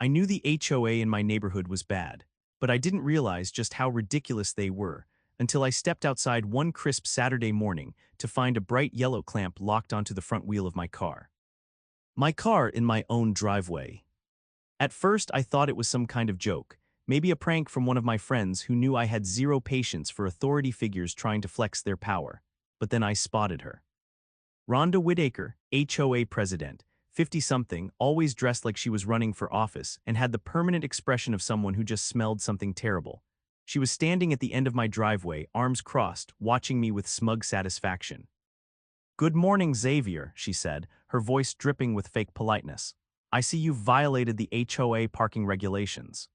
I knew the HOA in my neighborhood was bad, but I didn't realize just how ridiculous they were until I stepped outside one crisp Saturday morning to find a bright yellow clamp locked onto the front wheel of my car. My car in my own driveway. At first, I thought it was some kind of joke, maybe a prank from one of my friends who knew I had zero patience for authority figures trying to flex their power. But then I spotted her. Rhonda Whitaker, HOA president, 50-something, always dressed like she was running for office and had the permanent expression of someone who just smelled something terrible. She was standing at the end of my driveway, arms crossed, watching me with smug satisfaction. "Good morning, Xavier," she said, her voice dripping with fake politeness. "I see you've violated the HOA parking regulations."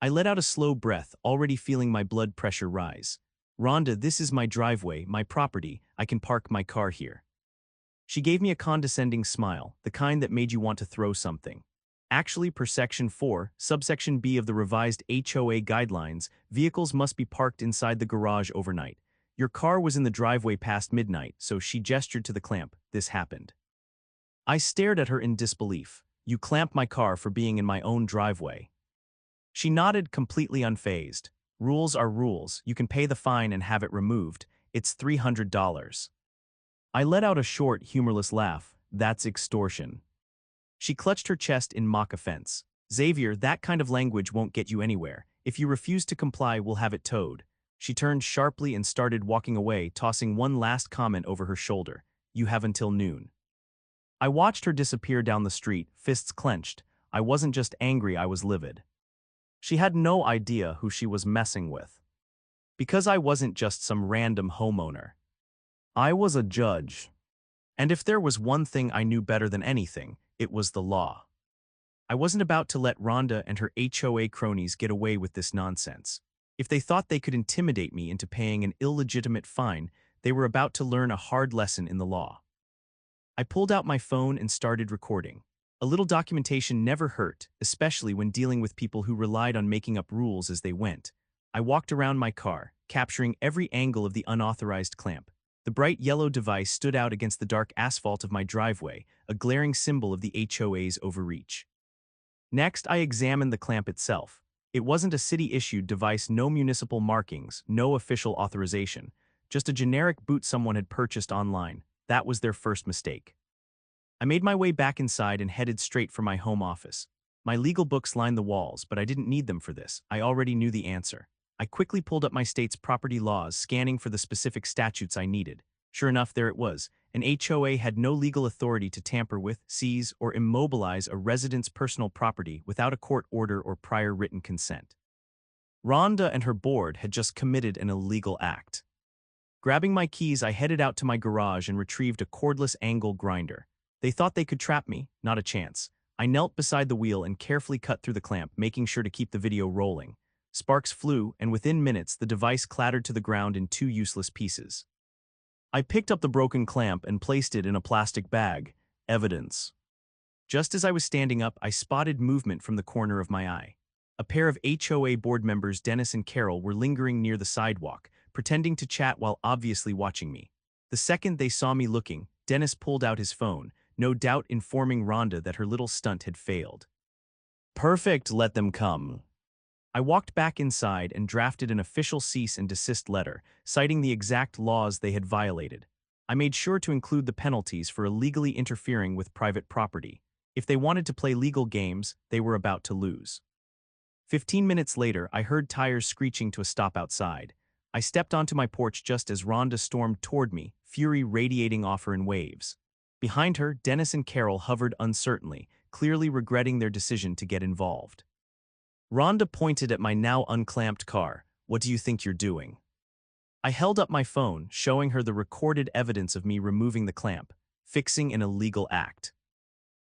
I let out a slow breath, already feeling my blood pressure rise. "Rhonda, this is my driveway, my property. I can park my car here." She gave me a condescending smile, the kind that made you want to throw something. Actually, per Section 4, subsection B of the revised HOA guidelines, vehicles must be parked inside the garage overnight. Your car was in the driveway past midnight, so she gestured to the clamp. This happened. I stared at her in disbelief. "You clamp my car for being in my own driveway." She nodded, completely unfazed. "Rules are rules. You can pay the fine and have it removed. It's $300. I let out a short, humorless laugh. "That's extortion." She clutched her chest in mock offense. "Xavier, that kind of language won't get you anywhere. If you refuse to comply, we'll have it towed." She turned sharply and started walking away, tossing one last comment over her shoulder. "You have until noon." I watched her disappear down the street, fists clenched. I wasn't just angry, I was livid. She had no idea who she was messing with. Because I wasn't just some random homeowner. I was a judge. And if there was one thing I knew better than anything, it was the law. I wasn't about to let Rhonda and her HOA cronies get away with this nonsense. If they thought they could intimidate me into paying an illegitimate fine, they were about to learn a hard lesson in the law. I pulled out my phone and started recording. A little documentation never hurt, especially when dealing with people who relied on making up rules as they went. I walked around my car, capturing every angle of the unauthorized clamp. The bright yellow device stood out against the dark asphalt of my driveway, a glaring symbol of the HOA's overreach. Next, I examined the clamp itself. It wasn't a city-issued device, no municipal markings, no official authorization, just a generic boot someone had purchased online. That was their first mistake. I made my way back inside and headed straight for my home office. My legal books lined the walls, but I didn't need them for this. I already knew the answer. I quickly pulled up my state's property laws, scanning for the specific statutes I needed. Sure enough, there it was. An HOA had no legal authority to tamper with, seize, or immobilize a resident's personal property without a court order or prior written consent. Rhonda and her board had just committed an illegal act. Grabbing my keys, I headed out to my garage and retrieved a cordless angle grinder. They thought they could trap me, not a chance. I knelt beside the wheel and carefully cut through the clamp, making sure to keep the video rolling. Sparks flew, and within minutes the device clattered to the ground in two useless pieces. I picked up the broken clamp and placed it in a plastic bag. Evidence. Just as I was standing up, I spotted movement from the corner of my eye. A pair of HOA board members, Dennis and Carol, were lingering near the sidewalk, pretending to chat while obviously watching me. The second they saw me looking, Dennis pulled out his phone, no doubt informing Rhonda that her little stunt had failed. "Perfect, let them come." I walked back inside and drafted an official cease and desist letter, citing the exact laws they had violated. I made sure to include the penalties for illegally interfering with private property. If they wanted to play legal games, they were about to lose. 15 minutes later, I heard tires screeching to a stop outside. I stepped onto my porch just as Rhonda stormed toward me, fury radiating off her in waves. Behind her, Dennis and Carol hovered uncertainly, clearly regretting their decision to get involved. Rhonda pointed at my now unclamped car. "What do you think you're doing?" I held up my phone, showing her the recorded evidence of me removing the clamp, fixing an illegal act.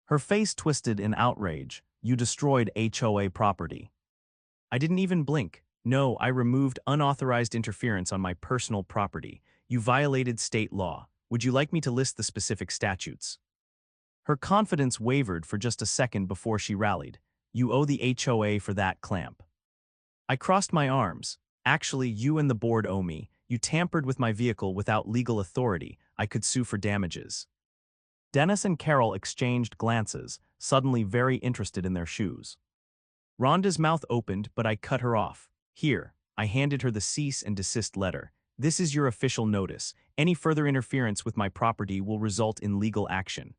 Her face twisted in outrage. "You destroyed HOA property." I didn't even blink. "No, I removed unauthorized interference on my personal property. You violated state law. Would you like me to list the specific statutes?" Her confidence wavered for just a second before she rallied. "You owe the HOA for that clamp." I crossed my arms. "Actually, you and the board owe me. You tampered with my vehicle without legal authority. I could sue for damages." Dennis and Carol exchanged glances, suddenly very interested in their shoes. Rhonda's mouth opened, but I cut her off. Here, I handed her the cease and desist letter. This is your official notice. Any further interference with my property will result in legal action.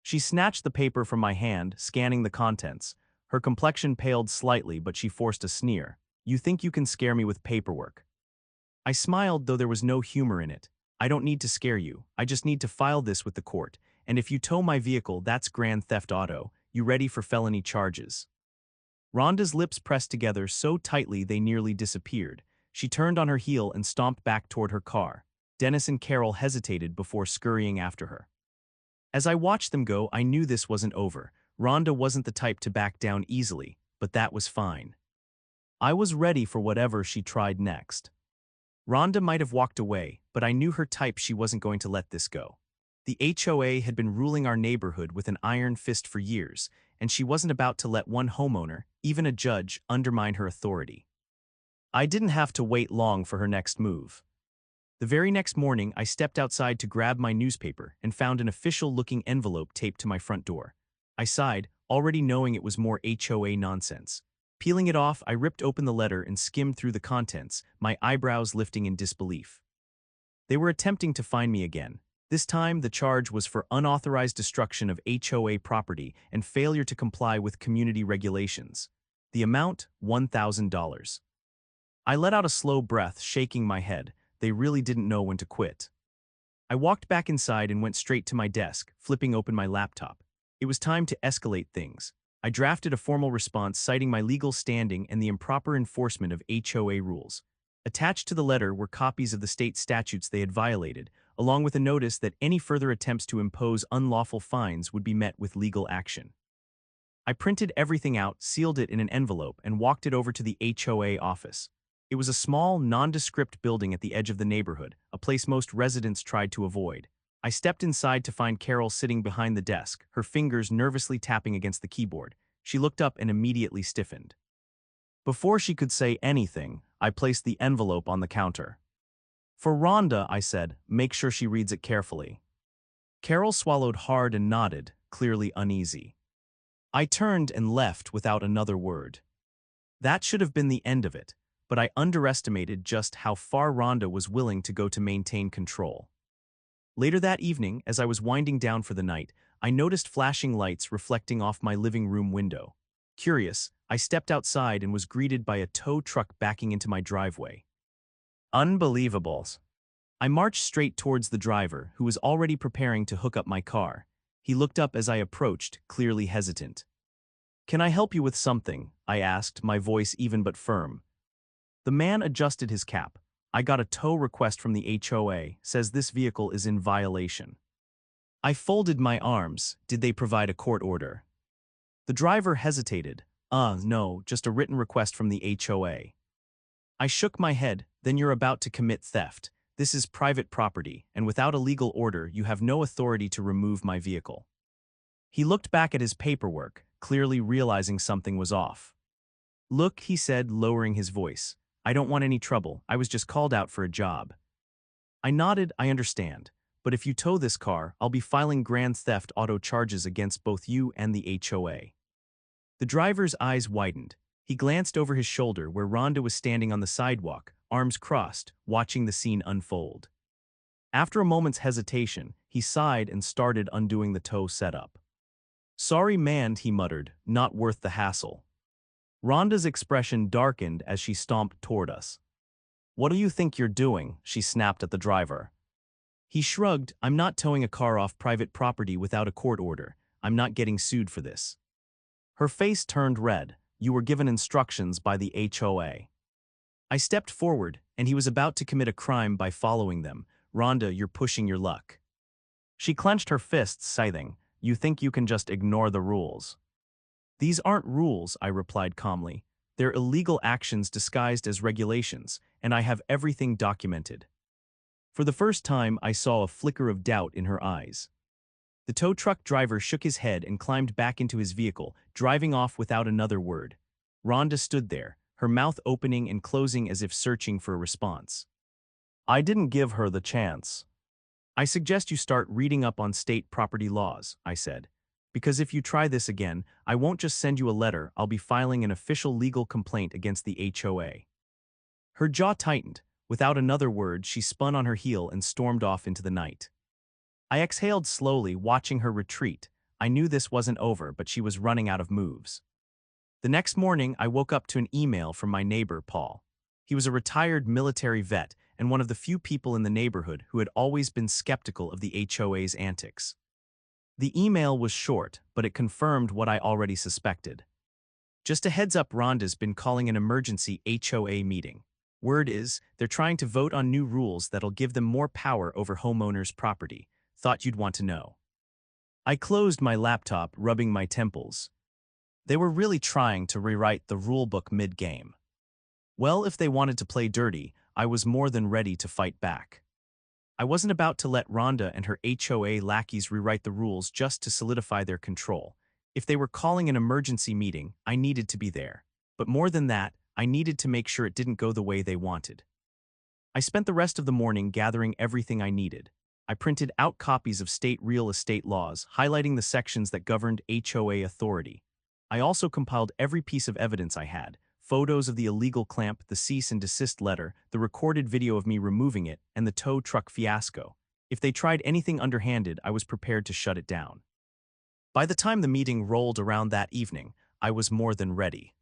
She snatched the paper from my hand, scanning the contents. Her complexion paled slightly, but she forced a sneer. You think you can scare me with paperwork? I smiled, though there was no humor in it. I don't need to scare you. I just need to file this with the court. And if you tow my vehicle, that's grand theft auto. You ready for felony charges? Rhonda's lips pressed together so tightly they nearly disappeared. She turned on her heel and stomped back toward her car. Dennis and Carol hesitated before scurrying after her. As I watched them go, I knew this wasn't over. Rhonda wasn't the type to back down easily, but that was fine. I was ready for whatever she tried next. Rhonda might have walked away, but I knew her type. She wasn't going to let this go. The HOA had been ruling our neighborhood with an iron fist for years, and she wasn't about to let one homeowner, even a judge, undermine her authority. I didn't have to wait long for her next move. The very next morning, I stepped outside to grab my newspaper and found an official-looking envelope taped to my front door. I sighed, already knowing it was more HOA nonsense. Peeling it off, I ripped open the letter and skimmed through the contents, my eyebrows lifting in disbelief. They were attempting to find me again. This time, the charge was for unauthorized destruction of HOA property and failure to comply with community regulations. The amount, $1,000. I let out a slow breath, shaking my head. They really didn't know when to quit. I walked back inside and went straight to my desk, flipping open my laptop. It was time to escalate things. I drafted a formal response citing my legal standing and the improper enforcement of HOA rules. Attached to the letter were copies of the state statutes they had violated, along with a notice that any further attempts to impose unlawful fines would be met with legal action. I printed everything out, sealed it in an envelope, and walked it over to the HOA office. It was a small, nondescript building at the edge of the neighborhood, a place most residents tried to avoid. I stepped inside to find Carol sitting behind the desk, her fingers nervously tapping against the keyboard. She looked up and immediately stiffened. Before she could say anything, I placed the envelope on the counter. For Rhonda, I said, make sure she reads it carefully. Carol swallowed hard and nodded, clearly uneasy. I turned and left without another word. That should have been the end of it, but I underestimated just how far Rhonda was willing to go to maintain control. Later that evening, as I was winding down for the night, I noticed flashing lights reflecting off my living room window. Curious, I stepped outside and was greeted by a tow truck backing into my driveway. Unbelievable. I marched straight towards the driver, who was already preparing to hook up my car. He looked up as I approached, clearly hesitant. Can I help you with something? I asked, my voice even but firm. The man adjusted his cap. I got a tow request from the HOA, says this vehicle is in violation. I folded my arms. Did they provide a court order? The driver hesitated. No, just a written request from the HOA. I shook my head. Then you're about to commit theft. This is private property, and without a legal order, you have no authority to remove my vehicle. He looked back at his paperwork, clearly realizing something was off. Look, he said, lowering his voice. I don't want any trouble. I was just called out for a job. I nodded. I understand. But if you tow this car, I'll be filing grand theft auto charges against both you and the HOA. The driver's eyes widened. He glanced over his shoulder where Rhonda was standing on the sidewalk, arms crossed, watching the scene unfold. After a moment's hesitation, he sighed and started undoing the tow setup. Sorry, man, he muttered, not worth the hassle. Rhonda's expression darkened as she stomped toward us. What do you think you're doing? She snapped at the driver. He shrugged. I'm not towing a car off private property without a court order. I'm not getting sued for this. Her face turned red. You were given instructions by the HOA. I stepped forward, and he was about to commit a crime by following them. Rhonda, you're pushing your luck. She clenched her fists, scything. You think you can just ignore the rules? These aren't rules, I replied calmly. They're illegal actions disguised as regulations, and I have everything documented. For the first time, I saw a flicker of doubt in her eyes. The tow truck driver shook his head and climbed back into his vehicle, driving off without another word. Rhonda stood there, her mouth opening and closing as if searching for a response. I didn't give her the chance. I suggest you start reading up on state property laws, I said. Because if you try this again, I won't just send you a letter, I'll be filing an official legal complaint against the HOA. Her jaw tightened. Without another word, she spun on her heel and stormed off into the night. I exhaled slowly, watching her retreat. I knew this wasn't over, but she was running out of moves. The next morning, I woke up to an email from my neighbor, Paul. He was a retired military vet and one of the few people in the neighborhood who had always been skeptical of the HOA's antics. The email was short, but it confirmed what I already suspected. Just a heads up, Rhonda's been calling an emergency HOA meeting. Word is, they're trying to vote on new rules that'll give them more power over homeowners' property. Thought you'd want to know. I closed my laptop, rubbing my temples. They were really trying to rewrite the rulebook mid-game. Well, if they wanted to play dirty, I was more than ready to fight back. I wasn't about to let Rhonda and her HOA lackeys rewrite the rules just to solidify their control. If they were calling an emergency meeting, I needed to be there. But more than that, I needed to make sure it didn't go the way they wanted. I spent the rest of the morning gathering everything I needed. I printed out copies of state real estate laws, highlighting the sections that governed HOA authority. I also compiled every piece of evidence I had: photos of the illegal clamp, the cease and desist letter, the recorded video of me removing it, and the tow truck fiasco. If they tried anything underhanded, I was prepared to shut it down. By the time the meeting rolled around that evening, I was more than ready.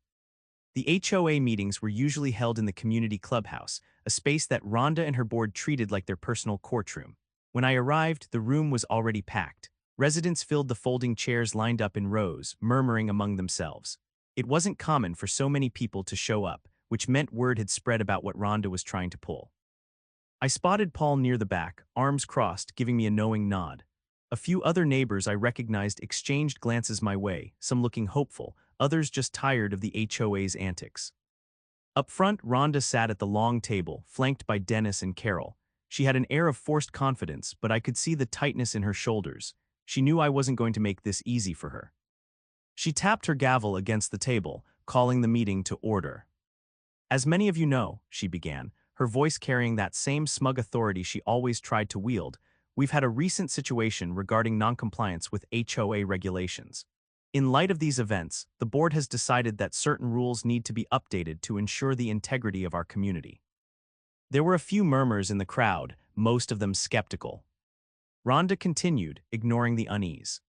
The HOA meetings were usually held in the community clubhouse, a space that Rhonda and her board treated like their personal courtroom. When I arrived, the room was already packed. Residents filled the folding chairs lined up in rows, murmuring among themselves. It wasn't common for so many people to show up, which meant word had spread about what Rhonda was trying to pull. I spotted Paul near the back, arms crossed, giving me a knowing nod. A few other neighbors I recognized exchanged glances my way, some looking hopeful, others just tired of the HOA's antics. Up front, Rhonda sat at the long table, flanked by Dennis and Carol. She had an air of forced confidence, but I could see the tightness in her shoulders. She knew I wasn't going to make this easy for her. She tapped her gavel against the table, calling the meeting to order. As many of you know, she began, her voice carrying that same smug authority she always tried to wield, we've had a recent situation regarding noncompliance with HOA regulations. In light of these events, the board has decided that certain rules need to be updated to ensure the integrity of our community. There were a few murmurs in the crowd, most of them skeptical. Rhonda continued, ignoring the unease.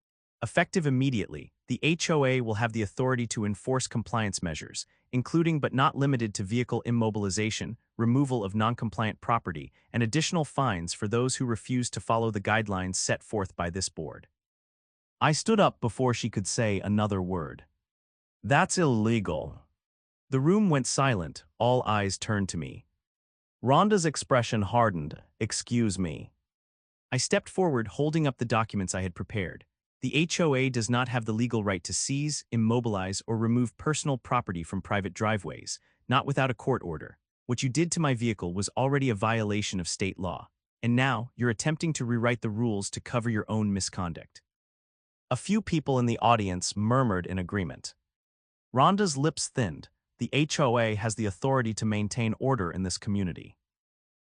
Effective immediately, the HOA will have the authority to enforce compliance measures, including but not limited to vehicle immobilization, removal of noncompliant property, and additional fines for those who refuse to follow the guidelines set forth by this board. I stood up before she could say another word. That's illegal. The room went silent, all eyes turned to me. Rhonda's expression hardened. Excuse me. I stepped forward, holding up the documents I had prepared. The HOA does not have the legal right to seize, immobilize, or remove personal property from private driveways, not without a court order. What you did to my vehicle was already a violation of state law, and now you're attempting to rewrite the rules to cover your own misconduct. A few people in the audience murmured in agreement. Rhonda's lips thinned. The HOA has the authority to maintain order in this community.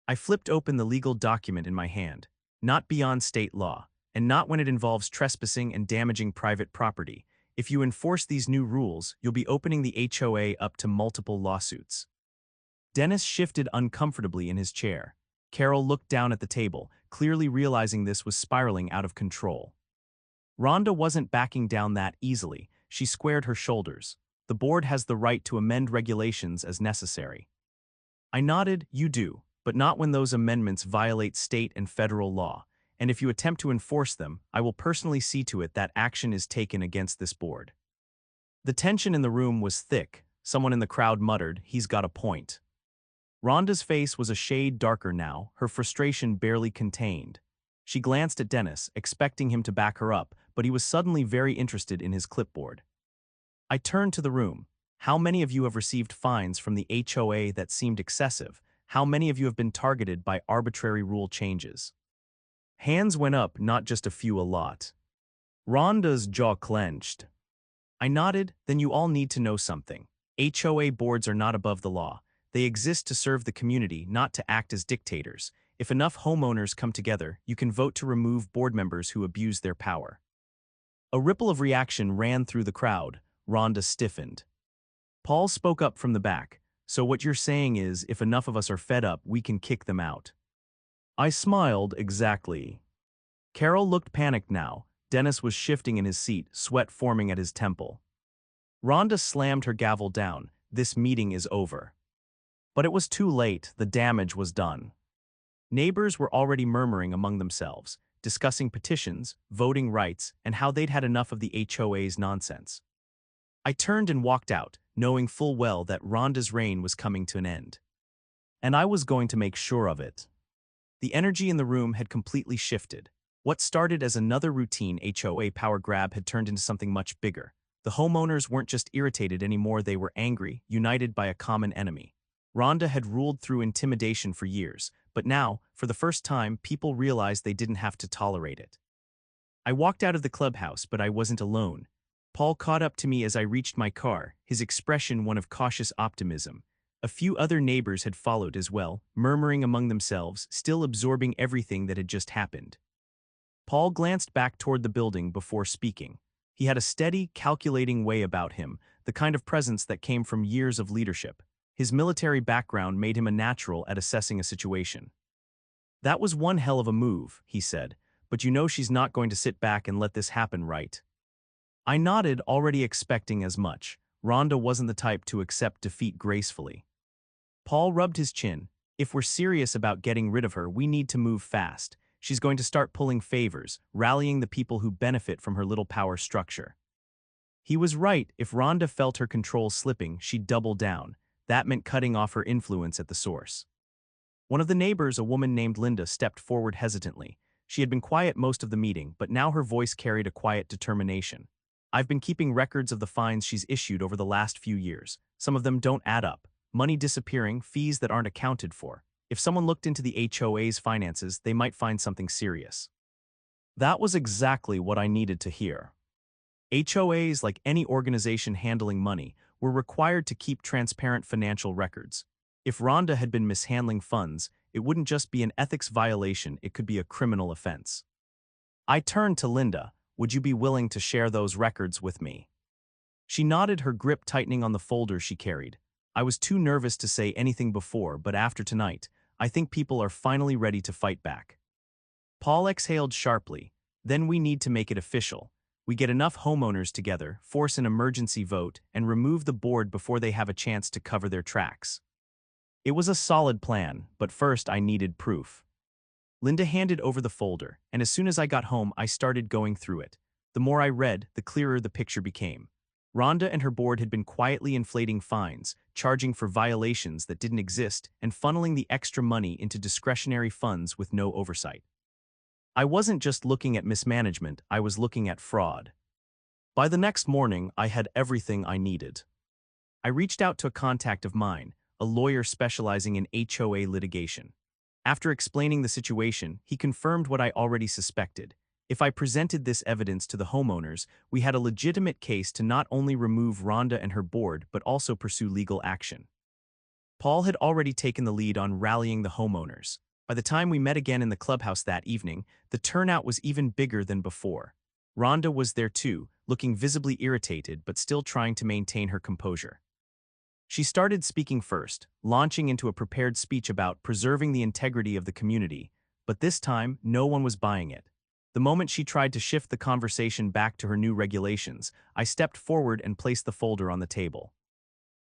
I flipped open the legal document in my hand. Not beyond state law, and not when it involves trespassing and damaging private property. If you enforce these new rules, you'll be opening the HOA up to multiple lawsuits. Dennis shifted uncomfortably in his chair. Carol looked down at the table, clearly realizing this was spiraling out of control. Rhonda wasn't backing down that easily. She squared her shoulders. The board has the right to amend regulations as necessary. I nodded. You do, but not when those amendments violate state and federal law. And if you attempt to enforce them, I will personally see to it that action is taken against this board. The tension in the room was thick. Someone in the crowd muttered, "He's got a point." Rhonda's face was a shade darker now, her frustration barely contained. She glanced at Dennis, expecting him to back her up, but he was suddenly very interested in his clipboard. I turned to the room. How many of you have received fines from the HOA that seemed excessive? How many of you have been targeted by arbitrary rule changes? Hands went up, not just a few, a lot. Rhonda's jaw clenched. I nodded. Then you all need to know something. HOA boards are not above the law. They exist to serve the community, not to act as dictators. If enough homeowners come together, you can vote to remove board members who abuse their power. A ripple of reaction ran through the crowd. Rhonda stiffened. Paul spoke up from the back. So what you're saying is, if enough of us are fed up, we can kick them out. I smiled. Exactly. Carol looked panicked now. Dennis was shifting in his seat, sweat forming at his temple. Rhonda slammed her gavel down. This meeting is over. But it was too late. The damage was done. Neighbors were already murmuring among themselves, discussing petitions, voting rights, and how they'd had enough of the HOA's nonsense. I turned and walked out, knowing full well that Rhonda's reign was coming to an end. And I was going to make sure of it. The energy in the room had completely shifted. What started as another routine HOA power grab had turned into something much bigger. The homeowners weren't just irritated anymore, they were angry, united by a common enemy. Rhonda had ruled through intimidation for years, but now, for the first time, people realized they didn't have to tolerate it. I walked out of the clubhouse, but I wasn't alone. Paul caught up to me as I reached my car, his expression one of cautious optimism. A few other neighbors had followed as well, murmuring among themselves, still absorbing everything that had just happened. Paul glanced back toward the building before speaking. He had a steady, calculating way about him, the kind of presence that came from years of leadership. His military background made him a natural at assessing a situation. "That was one hell of a move," he said, "but you know she's not going to sit back and let this happen, right?" I nodded, already expecting as much. Rhonda wasn't the type to accept defeat gracefully. Paul rubbed his chin. "If we're serious about getting rid of her, we need to move fast. She's going to start pulling favors, rallying the people who benefit from her little power structure." He was right. If Rhonda felt her control slipping, she'd double down. That meant cutting off her influence at the source. One of the neighbors, a woman named Linda, stepped forward hesitantly. She had been quiet most of the meeting, but now her voice carried a quiet determination. "I've been keeping records of the fines she's issued over the last few years. Some of them don't add up. Money disappearing, fees that aren't accounted for. If someone looked into the HOA's finances, they might find something serious." That was exactly what I needed to hear. HOAs, like any organization handling money, were required to keep transparent financial records. If Rhonda had been mishandling funds, it wouldn't just be an ethics violation, it could be a criminal offense. I turned to Linda. "Would you be willing to share those records with me?" She nodded, her grip tightening on the folder she carried. I was too nervous to say anything before, but after tonight, I think people are finally ready to fight back. Paul exhaled sharply. "Then we need to make it official. We get enough homeowners together, force an emergency vote, and remove the board before they have a chance to cover their tracks." It was a solid plan, but first I needed proof. Linda handed over the folder, and as soon as I got home, I started going through it. The more I read, the clearer the picture became. Rhonda and her board had been quietly inflating fines, charging for violations that didn't exist, and funneling the extra money into discretionary funds with no oversight. I wasn't just looking at mismanagement, I was looking at fraud. By the next morning, I had everything I needed. I reached out to a contact of mine, a lawyer specializing in HOA litigation. After explaining the situation, he confirmed what I already suspected. If I presented this evidence to the homeowners, we had a legitimate case to not only remove Rhonda and her board, but also pursue legal action. Paul had already taken the lead on rallying the homeowners. By the time we met again in the clubhouse that evening, the turnout was even bigger than before. Rhonda was there too, looking visibly irritated but still trying to maintain her composure. She started speaking first, launching into a prepared speech about preserving the integrity of the community, but this time, no one was buying it. The moment she tried to shift the conversation back to her new regulations, I stepped forward and placed the folder on the table.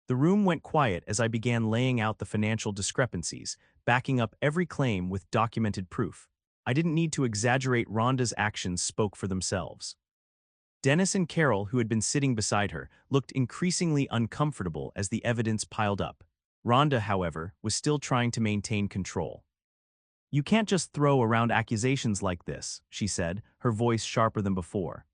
The room went quiet as I began laying out the financial discrepancies, backing up every claim with documented proof. I didn't need to exaggerate. Rhonda's actions spoke for themselves. Dennis and Carol, who had been sitting beside her, looked increasingly uncomfortable as the evidence piled up. Rhonda, however, was still trying to maintain control. "You can't just throw around accusations like this," she said, her voice sharper than before.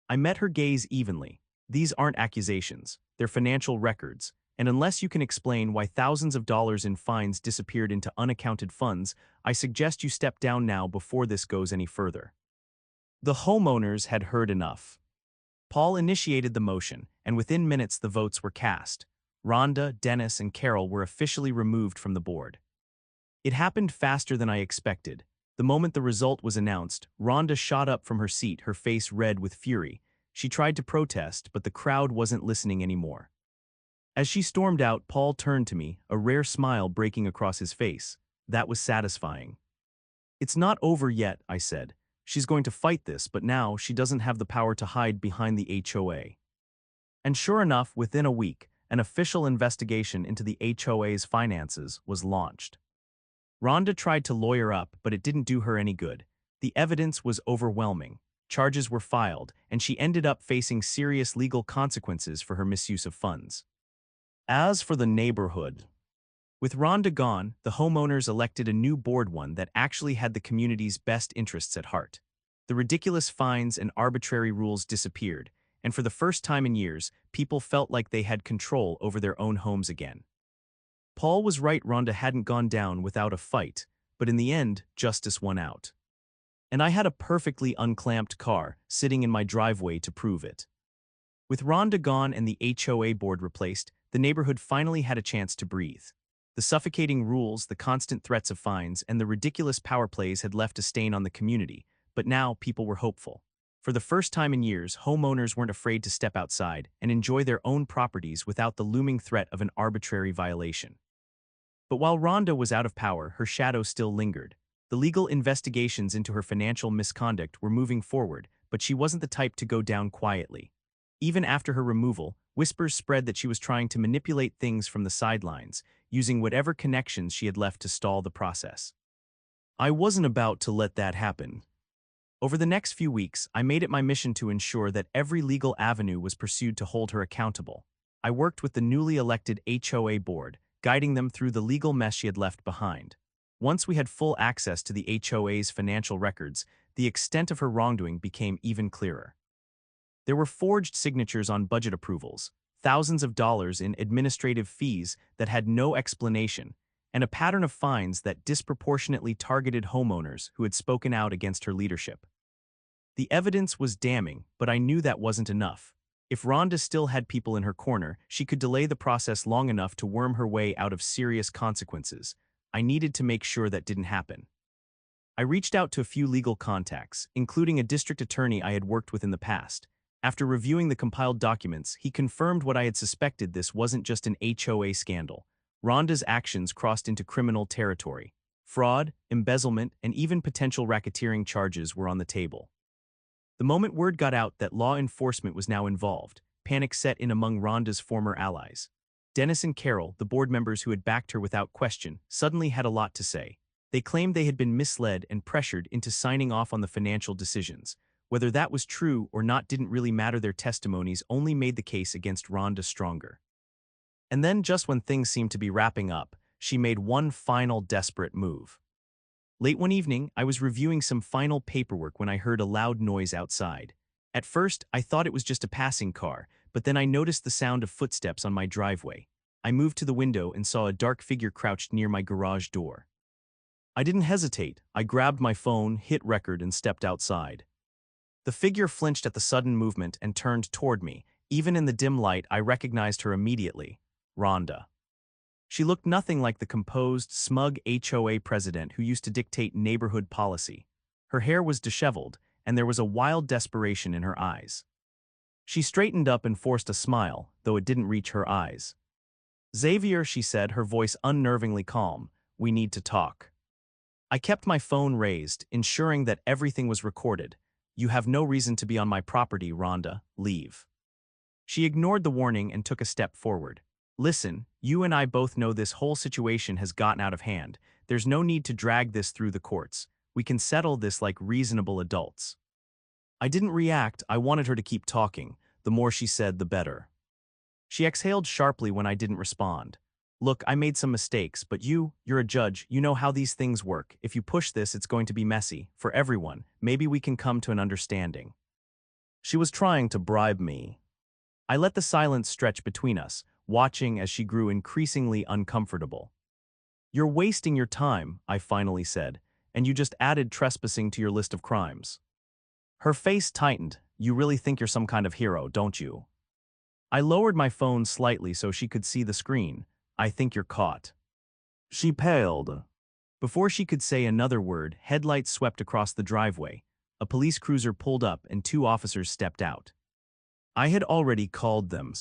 I met her gaze evenly. "These aren't accusations, they're financial records, and unless you can explain why thousands of dollars in fines disappeared into unaccounted funds, I suggest you step down now before this goes any further." The homeowners had heard enough. Paul initiated the motion, and within minutes the votes were cast. Rhonda, Dennis, and Carol were officially removed from the board. It happened faster than I expected. The moment the result was announced, Rhonda shot up from her seat, her face red with fury. She tried to protest, but the crowd wasn't listening anymore. As she stormed out, Paul turned to me, a rare smile breaking across his face. That was satisfying. "It's not over yet," I said. "She's going to fight this, but now she doesn't have the power to hide behind the HOA." And sure enough, within a week, an official investigation into the HOA's finances was launched. Rhonda tried to lawyer up, but it didn't do her any good. The evidence was overwhelming. Charges were filed, and she ended up facing serious legal consequences for her misuse of funds. As for the neighborhood, with Rhonda gone, the homeowners elected a new board, one that actually had the community's best interests at heart. The ridiculous fines and arbitrary rules disappeared, and for the first time in years, people felt like they had control over their own homes again. Paul was right, Rhonda hadn't gone down without a fight, but in the end, justice won out. And I had a perfectly unclamped car sitting in my driveway to prove it. With Rhonda gone and the HOA board replaced, the neighborhood finally had a chance to breathe. The suffocating rules, the constant threats of fines, and the ridiculous power plays had left a stain on the community, but now people were hopeful. For the first time in years, homeowners weren't afraid to step outside and enjoy their own properties without the looming threat of an arbitrary violation. But while Rhonda was out of power, her shadow still lingered. The legal investigations into her financial misconduct were moving forward, but she wasn't the type to go down quietly. Even after her removal, whispers spread that she was trying to manipulate things from the sidelines, using whatever connections she had left to stall the process. I wasn't about to let that happen. Over the next few weeks, I made it my mission to ensure that every legal avenue was pursued to hold her accountable. I worked with the newly elected HOA board, guiding them through the legal mess she had left behind. Once we had full access to the HOA's financial records, the extent of her wrongdoing became even clearer. There were forged signatures on budget approvals, thousands of dollars in administrative fees that had no explanation, and a pattern of fines that disproportionately targeted homeowners who had spoken out against her leadership. The evidence was damning, but I knew that wasn't enough. If Rhonda still had people in her corner, she could delay the process long enough to worm her way out of serious consequences. I needed to make sure that didn't happen. I reached out to a few legal contacts, including a district attorney I had worked with in the past. After reviewing the compiled documents, he confirmed what I had suspected: this wasn't just an HOA scandal. Rhonda's actions crossed into criminal territory. Fraud, embezzlement, and even potential racketeering charges were on the table. The moment word got out that law enforcement was now involved, panic set in among Rhonda's former allies. Dennis and Carol, the board members who had backed her without question, suddenly had a lot to say. They claimed they had been misled and pressured into signing off on the financial decisions. Whether that was true or not didn't really matter. Their testimonies only made the case against Rhonda stronger. And then, just when things seemed to be wrapping up, she made one final desperate move. Late one evening, I was reviewing some final paperwork when I heard a loud noise outside. At first, I thought it was just a passing car, but then I noticed the sound of footsteps on my driveway. I moved to the window and saw a dark figure crouched near my garage door. I didn't hesitate. I grabbed my phone, hit record, and stepped outside. The figure flinched at the sudden movement and turned toward me. Even in the dim light, I recognized her immediately: Rhonda. She looked nothing like the composed, smug HOA president who used to dictate neighborhood policy. Her hair was disheveled, and there was a wild desperation in her eyes. She straightened up and forced a smile, though it didn't reach her eyes. "Xavier," she said, her voice unnervingly calm, "we need to talk." I kept my phone raised, ensuring that everything was recorded. "You have no reason to be on my property, Rhonda. Leave." She ignored the warning and took a step forward. "Listen, you and I both know this whole situation has gotten out of hand. There's no need to drag this through the courts. We can settle this like reasonable adults." I didn't react. I wanted her to keep talking. The more she said, the better. She exhaled sharply when I didn't respond. "Look, I made some mistakes, but you're a judge. You know how these things work. If you push this, it's going to be messy. For everyone, maybe we can come to an understanding." She was trying to bribe me. I let the silence stretch between us, watching as she grew increasingly uncomfortable. "You're wasting your time," I finally said, "and you just added trespassing to your list of crimes." Her face tightened. "You really think you're some kind of hero, don't you?" I lowered my phone slightly so she could see the screen. "I think you're caught." She paled. Before she could say another word, headlights swept across the driveway. A police cruiser pulled up and two officers stepped out. I had already called them.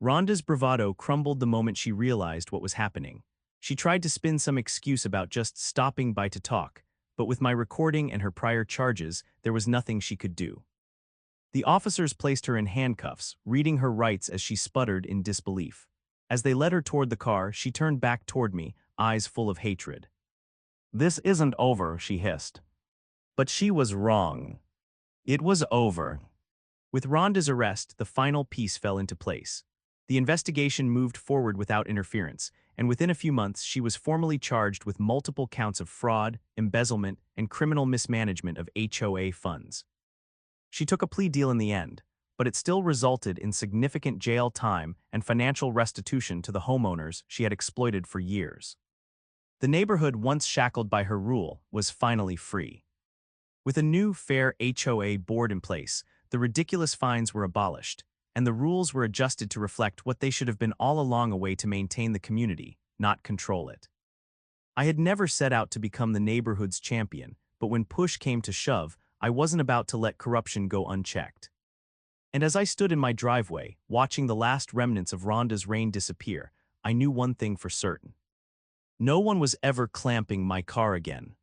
Rhonda's bravado crumbled the moment she realized what was happening. She tried to spin some excuse about just stopping by to talk, but with my recording and her prior charges, there was nothing she could do. The officers placed her in handcuffs, reading her rights as she sputtered in disbelief. As they led her toward the car, she turned back toward me, eyes full of hatred. "This isn't over," she hissed. But she was wrong. It was over. With Rhonda's arrest, the final piece fell into place. The investigation moved forward without interference, and within a few months she was formally charged with multiple counts of fraud, embezzlement, and criminal mismanagement of HOA funds. She took a plea deal in the end, but it still resulted in significant jail time and financial restitution to the homeowners she had exploited for years. The neighborhood, once shackled by her rule, was finally free. With a new, fair HOA board in place, the ridiculous fines were abolished, and the rules were adjusted to reflect what they should have been all along: a way to maintain the community, not control it. I had never set out to become the neighborhood's champion, but when push came to shove, I wasn't about to let corruption go unchecked. And as I stood in my driveway, watching the last remnants of Rhonda's reign disappear, I knew one thing for certain. No one was ever clamping my car again.